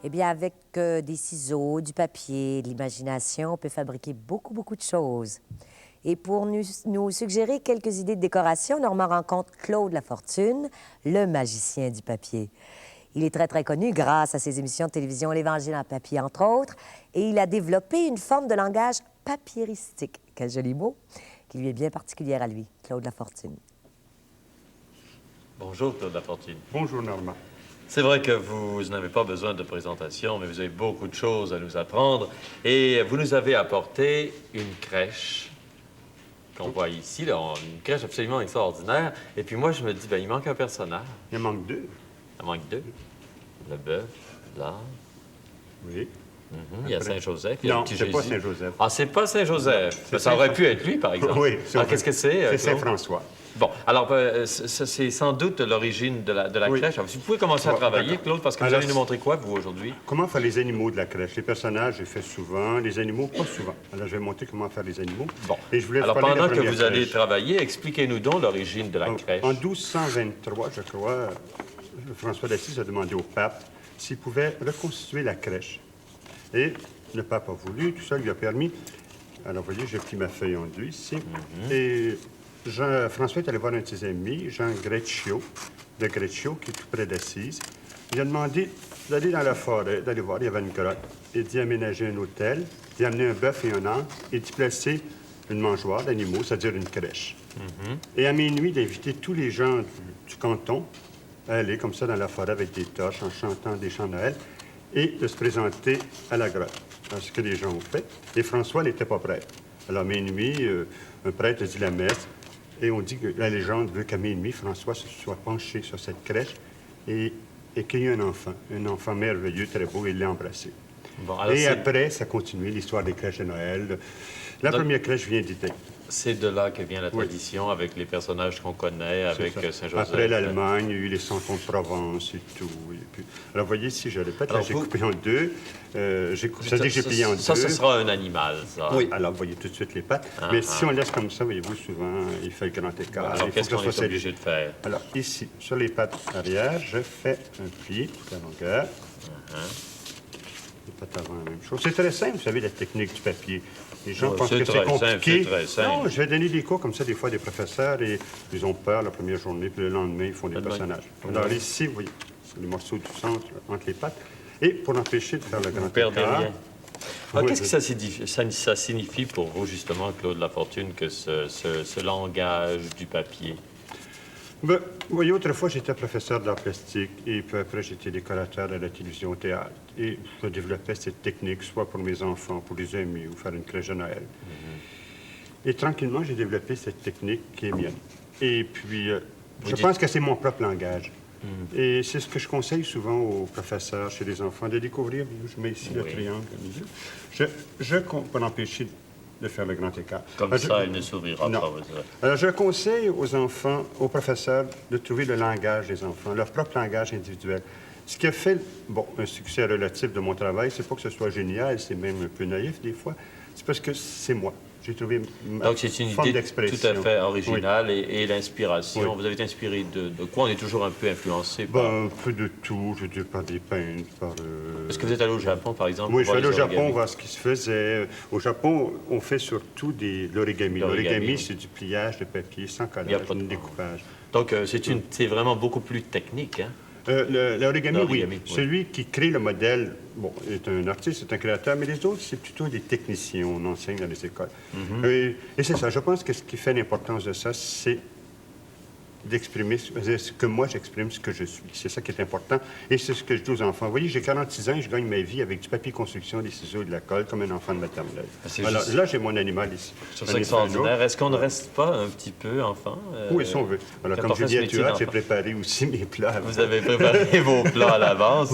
Eh bien, avec des ciseaux, du papier, de l'imagination, on peut fabriquer beaucoup de choses. Et pour nous suggérer quelques idées de décoration, Normand rencontre Claude Lafortune, le magicien du papier. Il est très connu grâce à ses émissions de télévision L'Évangile en papier, entre autres, et il a développé une forme de langage papieristique, quel joli mot, qui lui est bien particulière à lui, Claude Lafortune. Bonjour, Claude Lafortune. Bonjour, Normand. C'est vrai que vous n'avez pas besoin de présentation, mais vous avez beaucoup de choses à nous apprendre. Et vous nous avez apporté une crèche qu'on voit ici, là, une crèche absolument extraordinaire. Et puis moi, je me dis, ben, il manque un personnage. Il en manque deux. Il en manque deux. Le bœuf, là. Oui. Il y a Saint-Joseph. Il y a Non, le petit c'est pas Jésus. Saint-Joseph. Ah, c'est pas Saint-Joseph. Ben, ça aurait pu être lui, par exemple. Oui. Alors, qu'est-ce que c'est? C'est Saint-François. Bon, alors, c'est sans doute l'origine de la Oui. crèche. Alors, si vous pouvez commencer à Bon, travailler, d'accord. Claude, parce que vous Alors, allez nous montrer quoi, vous, aujourd'hui? Comment faire les animaux de la crèche? Les personnages, j'ai fait souvent. Les animaux, pas souvent. Alors, je vais montrer comment faire les animaux. Bon. Et je voulais Alors, parler de la pendant que première vous allez crèche. travailler, expliquez-nous donc l'origine de la crèche. En 1223, je crois, François d'Assise a demandé au pape s'il pouvait reconstituer la crèche. Et le pape a voulu, tout ça lui a permis. Alors, vous voyez, j'ai pris ma feuille en deux ici. Et François est allé voir un de ses amis, Jean Greccio, de Greccio, qui est tout près d'Assise. Il a demandé d'aller dans la forêt, d'aller voir, il y avait une grotte, et d'y aménager un hôtel, d'y amener un bœuf et un âne, et d'y placer une mangeoire d'animaux, c'est-à-dire une crèche. Et à minuit, d'inviter tous les gens du canton à aller comme ça dans la forêt avec des torches, en chantant des chants de Noël, et de se présenter à la grotte. Alors, ce que les gens ont fait. Et François n'était pas prêtre. Alors, à minuit, un prêtre dit la messe, et on dit que la légende veut qu'à minuit, François se soit penché sur cette crèche et qu'il y ait un enfant merveilleux, très beau, et il l'a embrassé. Bon, alors Et après, ça continue, l'histoire des crèches de Noël. La Donc, première crèche vient d'Italie. c'est de là que vient la tradition, avec les personnages qu'on connaît, avec C'est ça. Saint-Joseph. Après l'Allemagne, il y a eu les Santons de Provence et tout. Et puis... Alors, vous voyez, si je répète, là, Alors, j'ai vous- coupé en deux. Ça dit que j'ai plié en deux. Ça, ce sera un animal, ça. Oui, alors vous voyez tout de suite les pattes. Mais si on laisse comme ça, voyez-vous, souvent, il fait le grand écart. Alors, Il faut qu'est-ce que ça qu'on soit est obligé serré. de faire? Alors, ici, sur les pattes arrière, je fais un pli toute la longueur. Les pattes avant, la même chose. C'est très simple, vous savez, la technique du papier. Les gens Ouais, pensent c'est que c'est très simple, compliqué. c'est très simple. Non, je vais donner des cours comme ça, des fois, à des professeurs, et ils ont peur la première journée, puis le lendemain, ils font des personnages. Alors, ici, vous voyez, c'est les morceaux du centre, entre les pattes. Et pour empêcher de faire le grand Vous perdez écart... rien. Alors, Oui, qu'est-ce que ça signifie pour vous, justement, Claude Lafortune, que ce langage du papier? Ben, vous voyez, autrefois, j'étais professeur d'art plastique et puis après, j'étais décorateur à la télévision au théâtre. Et je développais cette technique, soit pour mes enfants, pour les amis, ou faire une crèche de Noël. Et tranquillement, j'ai développé cette technique qui est mienne. Et puis, je pense que c'est mon propre langage. Et c'est ce que je conseille souvent aux professeurs, chez les enfants, de découvrir. Je mets ici le triangle au milieu. Pour empêcher de faire le grand écart. Comme Alors, ça, il ne s'ouvrira non. pas, vous savez. Alors, je conseille aux enfants, aux professeurs, de trouver le langage des enfants, leur propre langage individuel. Ce qui a fait, un succès relatif de mon travail, c'est pas que ce soit génial, c'est même un peu naïf des fois, c'est parce que c'est moi. J'ai trouvé ma Donc, c'est une forme idée d'expression. tout à fait originale et l'inspiration. Oui. Vous avez été inspiré de quoi? On est toujours un peu influencé par... Un peu de tout, je veux dire, par des peintres, par... Est-ce que vous êtes allé au Japon, par exemple? Oui, pour je suis allé voir au les Japon origamis? voir ce qui se faisait. Au Japon, on fait surtout l'origami. L'origami, oui. c'est du pliage de papier sans Il y a collage, pas de ni découpage. Donc, c'est vraiment beaucoup plus technique, hein? L'origami, oui. L'origami, oui. Celui qui crée le modèle, est un artiste, c'est un créateur, mais les autres, c'est plutôt des techniciens. On enseigne dans les écoles. Et c'est ça. Je pense que ce qui fait l'importance de ça, c'est d'exprimer ce que moi j'exprime, ce que je suis. C'est ça qui est important. Et c'est ce que je dis aux enfants. Vous voyez, j'ai 46 ans et je gagne ma vie avec du papier construction, des ciseaux et de la colle, comme un enfant de maternelle. C'est Alors juste- là, j'ai mon animal ici. Je trouve Un ça extraordinaire. éthano. Est-ce qu'on ne reste pas un petit peu enfant? Oui, si on veut. Alors, quand comme on je fait dis ce à métier Tuat, j'ai d'enfant. préparé aussi mes plats. Vous avez préparé vos plats à l'avance.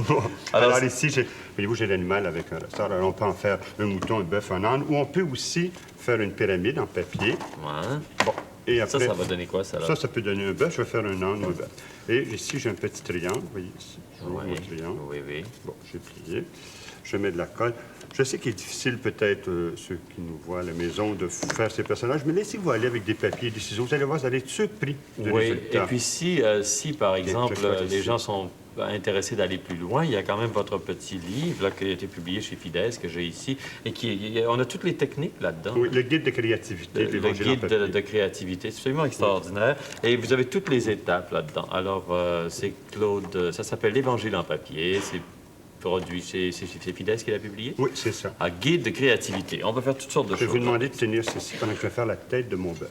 Alors ici, voyez-vous, j'ai l'animal avec un ressort. Alors, on peut en faire un mouton, un bœuf, un âne, ou on peut aussi faire une pyramide en papier. Ouais. Bon, et après, Ça va donner quoi, ça, là? ça peut donner un bœuf. Je vais faire un âne ou un bœuf. Et ici, j'ai un petit triangle. Vous voyez ici, je vois mon triangle. Oui. Bon, j'ai plié. Je mets de la colle. Je sais qu'il est difficile, peut-être, ceux qui nous voient à la maison, de faire ces personnages, mais laissez-vous aller avec des papiers, des ciseaux. Vous allez voir, vous allez être surpris du Oui, résultat. et puis si par exemple, je crois les ici. gens sont intéressé d'aller plus loin, il y a quand même votre petit livre là, qui a été publié chez Fides, que j'ai ici, et on a toutes les techniques là-dedans. Oui, le guide de créativité. Le guide de créativité, c'est absolument extraordinaire. Et vous avez toutes les étapes là-dedans. Alors, c'est Claude, ça s'appelle l'Évangile en papier, c'est produit, c'est Fides qui l'a publié? Oui, c'est ça. Un guide de créativité. On peut faire toutes sortes de Je vais choses. vous demander de tenir ceci pendant que je vais faire la tête de mon bœuf.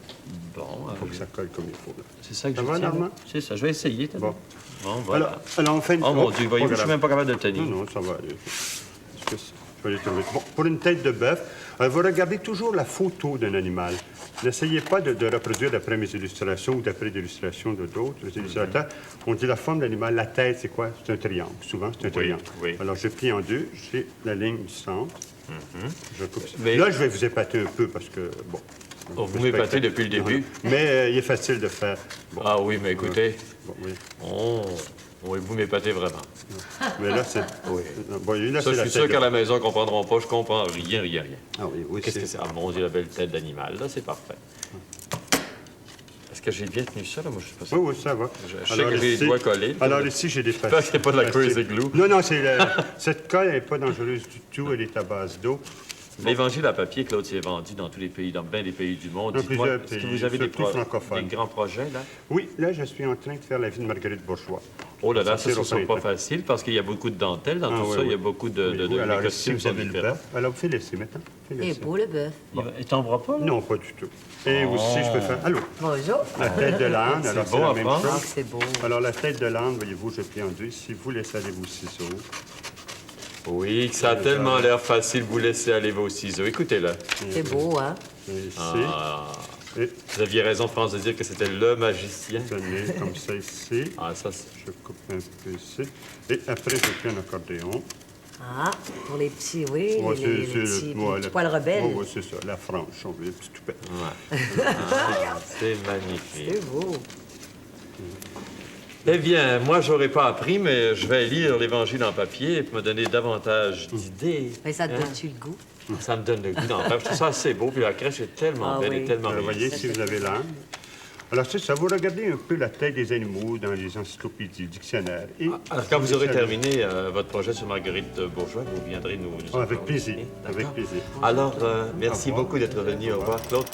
Bon, Il faut que ça colle comme il faut. Là. c'est ça que Ça je va, tiens. Normand? C'est ça, je vais essayer. Bon. Bon, voilà. Alors, on fait une... Oh mon Dieu, voyez-vous, je suis grave. même pas capable de le tenir. Non, ça va aller. Je vais les trouver. Bon, pour une tête de bœuf, vous regardez toujours la photo d'un animal. N'essayez pas de reproduire d'après mes illustrations ou d'après l'illustration de d'autres illustrateurs. On dit la forme de l'animal, la tête, c'est quoi? C'est un triangle. Souvent, c'est un triangle. oui. Alors, je plie en deux. J'ai la ligne du centre. Je coupe. Mais- Là, je vais vous épater un peu parce que, bon... Oh, vous m'épatez depuis le début. Mais il est facile de faire. Bon, Ah oui, mais écoutez, bon, oui. oh, oui, vous m'épatez vraiment. Mais là, c'est... Oui. Bon, là, Ça, c'est je la suis sûr tête qu'à de... la maison, ils ne comprendront pas. Je comprends rien. Ah oui, oui, Qu'est-ce que c'est? Ah mon Dieu, la belle tête d'animal, là, c'est parfait. Est-ce que j'ai bien tenu ça, là? Moi, je suis pas sûr. Oui, oui, ça va. Je sais que j'ai les doigts collés. Alors ici, j'ai des J'espère que c'est pas de la plastique. Crazy Glue. Non, non, cette colle n'est pas dangereuse du tout. Elle est à base d'eau. L'Évangile à papier, Claude, c'est vendu dans tous les pays, dans bien des pays du monde. Dans Dites-moi, plusieurs est-ce que pays, vous avez surtout francophones. des grands projets, là? Oui, là, je suis en train de faire la vie de Marguerite Bourgeois. Oh là là, ça, Sortir ce au ne sont pas printemps. faciles parce qu'il y a beaucoup de dentelles dans Ah, tout oui, ça. oui. Il y a beaucoup de Oui, alors les ici, costumes vous sont avez le différents. bœuf. Alors, vous faites laisser maintenant. Faites Et laisser. beau, le bœuf. Il t'envoie pas, là? Non, pas du tout. Et Oh. aussi, je peux faire... Allô? Bonjour. La tête de l'âne, alors c'est beau la à même prendre. Ah, chose. que c'est beau. Alors, la tête de l'âne, voyez-vous, je plie en deux. Si vous laissez aller vos ciseaux, Oui, que ça a tellement l'air facile, vous laissez aller vos ciseaux. Écoutez-là. C'est beau, hein? et ici, Ah, et vous aviez raison, France, de dire que c'était le magicien. tenez comme ça ici. Ah, ça, c'est... Je coupe un peu ici. Et après, je fais un accordéon. Ah, pour les petits, oui, Ouais, les petits, ouais, les petits poils rebelles. Oui, c'est ça, la franche, on veut, les petits toupets. Ouais. Ah, c'est magnifique. C'est beau. Eh bien, moi, j'aurais pas appris, mais je vais lire l'Évangile en papier pour me donner davantage d'idées. Mais ça te Hein? donne-tu le goût? Ça me donne le goût d'en faire. Je trouve ça assez beau, puis la crèche est tellement Ah belle oui. et tellement Alors, voyez, réussie. si vous avez l'âne. Alors, c'est ça, vous regardez un peu la tête des animaux dans les encyclopédies, dictionnaires. Et Alors, quand vous aurez terminé votre projet sur Marguerite Bourgeois, vous viendrez nous Ah, avec informer. plaisir, D'accord. avec plaisir. Alors, merci Au revoir. beaucoup d'être venu. Au revoir, Claude.